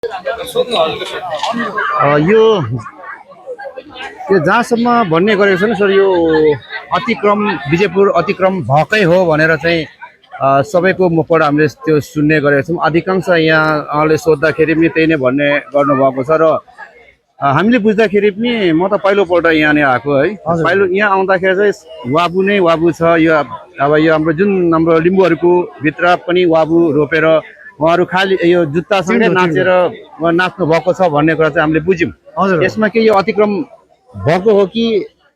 यो जहाँसम्म भन्ने गरेको छ नि सर, यो अतिक्रम विजयपुर अतिक्रम भएकै हो भनेर चाहिँ सबैको मुखबाट हामीले त्यो सुन्ने गरेको छौँ। अधिकांश यहाँले सोद्धाखेरि पनि त्यही नै भन्ने गर्नुभएको छ र हामीले बुझ्दाखेरि पनि म त पहिलोपल्ट यहाँनिर आएको है। पहिलो यहाँ आउँदाखेरि चाहिँ वाबु नै वाबु छ। यो अब यो हाम्रो जुन हाम्रो लिम्बूहरूको भित्र पनि वाबु रोपेर उहाँहरू खालि यो जुत्तासँगै नाचेर नाच्नु भएको छ भन्ने कुरा चाहिँ हामीले बुझ्यौँ। यसमा के यो अतिक्रम भएको हो कि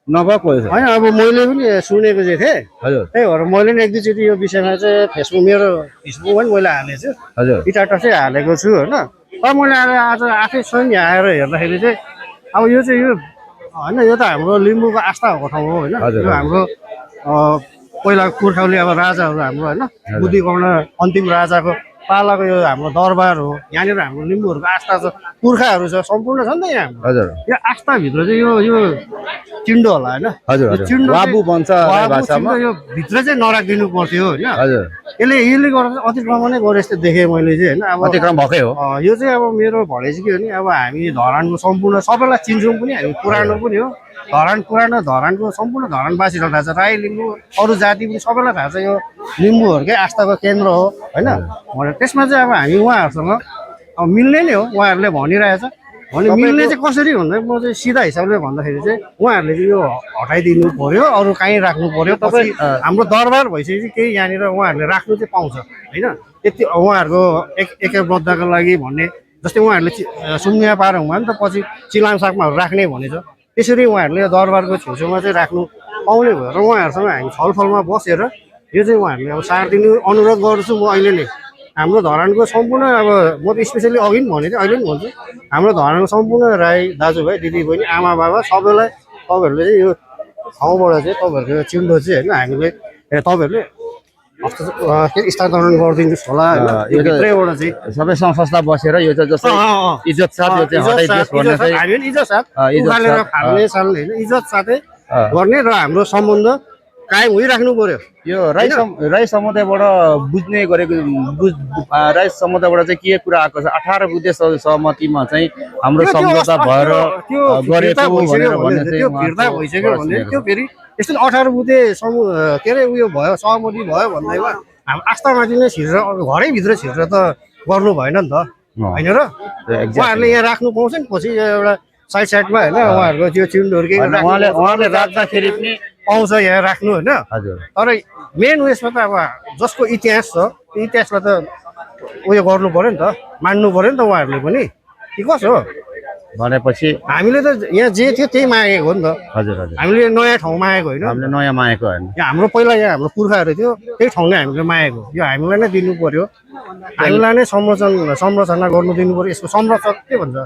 नभएको हो? होइन, अब मैले पनि सुनेको चाहिँ थिएँ। हजुर, त्यही भएर मैले पनि एक दुईचोटि यो विषयमा चाहिँ मेरो फेसबुकमा पनि मैले हालेको छु। हजुर, स्टाटस चाहिँ हालेको छु होइन। तर मैले आज आफै स्वयं यहाँ आएर हेर्दाखेरि चाहिँ अब यो चाहिँ यो होइन, यो त हाम्रो लिम्बूको आस्था भएको ठाउँ हो होइन। यो हाम्रो पहिला पुर्खाउली अब राजाहरू हाम्रो होइन, बुद्धि गर्न अन्तिम राजाको पालाको यो हाम्रो दरबार हो। यहाँनिर हाम्रो लिम्बूहरूको आस्था छ, पुर्खाहरू छ, सम्पूर्ण छ नि त यहाँ। हजुर, यो आस्थाभित्र चाहिँ यो चिन्डो होला होइन। हजुर, चिन्डो वाबु भन्छ भाषामा। यो भित्र चाहिँ नराखिदिनु पर्थ्यो होइन। हजुर, यसले गर्दा अतिक्रमण नै गरे जस्तो देखेँ मैले चाहिँ होइन। अब अतिक्रम भएकै हो। यो चाहिँ अब मेरो भनाइ चाहिँ के हो नि, अब हामी धरानको सम्पूर्ण सबैलाई चिन्छौँ पनि, हामी पुरानो पनि हो। धरान पुरानो धरानको सम्पूर्ण धरानवासीलाई थाहा छ, राई लिम्बू अरू जाति पनि सबैलाई थाहा छ यो लिम्बूहरूकै आस्थाको केन्द्र हो होइन। भनेर त्यसमा चाहिँ अब हामी उहाँहरूसँग अब मिल्ने नै हो। उहाँहरूले भनिरहेछ भने मिल्ने चाहिँ कसरी भन्दा म चाहिँ सिधा हिसाबले भन्दाखेरि चाहिँ उहाँहरूले चाहिँ यो हटाइदिनु पर्यो, अरू कहीँ राख्नु पर्यो। तपाईँ हाम्रो दरबार भइसकेपछि केही यहाँनिर उहाँहरूले राख्नु चाहिँ पाउँछ होइन। त्यति उहाँहरूको एकबद्धको लागि भन्ने जस्तै उहाँहरूले सुम्निया पार हुँदा नि त पछि चिलाम सागमाहरू राख्ने भनेछ। त्यसरी उहाँहरूले दरबारको छेउछेउमा चाहिँ राख्नु पाउने भयो र उहाँहरूसँग हामी छलफलमा बसेर यो चाहिँ उहाँहरूले अब सार दिनु अनुरोध गर्छु म अहिले नै। हाम्रो धरानको सम्पूर्ण अब म त स्पेसली अघि पनि भने अहिले पनि भन्छु, हाम्रो धरानको सम्पूर्ण राई दाजुभाइ दिदीबहिनी आमा बाबा सबैलाई तपाईँहरूले चाहिँ यो ठाउँबाट चाहिँ तपाईँहरूको चिन्डो चाहिँ होइन हामीले तपाईँहरूले स्थानान्तरण गरिदिनुहोस् होला होइन। यो भित्रैबाट चाहिँ सबै संस्था बसेर यो चाहिँ जस्तै इज्जत साथ यो चाहिँ हटाइदियोस् भन्ने चाहिँ हामी पनि इज्जत साथ उखालेर फाल्ने साल्ने होइन, इज्जत साथै गर्ने र हाम्रो सम्बन्ध कायम भइराख्नु पर्यो। यो राई समुदायबाट बुझ्ने गरेको राई समुदायबाट चाहिँ के कुरा आएको छ? 18 बुद्धे सहमतिमा चाहिँ हाम्रो सम्झौता भएर गरेको भनेर भन्ने चाहिँ त्यो फिर्ता भइसक्यो भने त्यो फेरि यस्तो 18 बुद्धे के अरे उयो भयो, सहमति भयो भन्दैमा हाम्रो आस्थामाथि नै छिरेर घरैभित्र छिरेर त गर्नु भएन नि त होइन र। उहाँहरूले यहाँ राख्नु पाउँछ नि पछि एउटा साइडमा होइन। उहाँहरूको त्यो चिन्डोहरू के उहाँले राख्दाखेरि पनि पाउँछ यहाँ राख्नु होइन। तर मेन उयसमा त अब जसको इतिहास छ त्यो इतिहासलाई त उयो गर्नु पऱ्यो नि त, मान्नु पऱ्यो नि त उहाँहरूले पनि। के कसो हो भनेपछि हामीले त यहाँ जे थियो त्यही मागेको हो नि त। हजुर, हजुर, हामीले नयाँ ठाउँ मागेको होइन, हामीले नयाँ मागेको होइन। यहाँ हाम्रो पहिला यहाँ हाम्रो पुर्खाहरू थियो त्यही ठाउँ नै हामीले मागेको। यो हामीलाई नै दिनु पर्यो, हामीलाई नै संरचना गर्नु दिनु पर्यो। यसको संरक्षक के भन्छ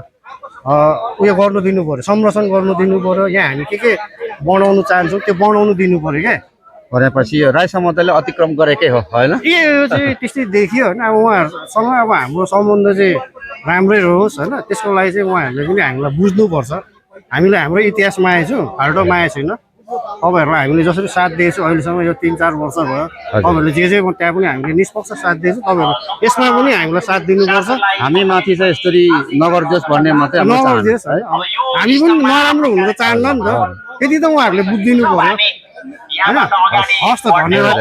उयो गर्नु दिनु पर्यो, संरक्षण गर्नु दिनु पर्यो। यहाँ हामी के बनाउनु चाहन्छौँ त्यो बनाउनु दिनु पर्यो क्या। भनेपछि यो राई समुदायले अतिक्रम गरेकै हो होइन। यो चाहिँ त्यस्तै देखियो होइन। अब उहाँहरूसँग अब हाम्रो सम्बन्ध चाहिँ राम्रै रहोस् होइन। त्यसको लागि चाहिँ उहाँहरूले पनि हामीलाई बुझ्नुपर्छ। हामीले हाम्रो इतिहास मागेको छौँ, फाल्टो मागेको छैन। तपाईँहरूलाई हामीले जसरी साथ दिएको छौँ अहिलेसम्म यो 3-4 वर्ष भयो, तपाईँहरूले जे त्यहाँ पनि हामीले निष्पक्ष साथ दिएछौँ। तपाईँहरू यसमा पनि हामीलाई साथ दिनुपर्छ। हामी माथि चाहिँ यसरी नगरिदियोस् भन्ने मात्रै नगरिदियोस् है। हामी पनि नराम्रो हुनु त चाहन्न नि त, त्यति त उहाँहरूले बुझिदिनु पर्यो होइन। हस् त, धन्यवाद।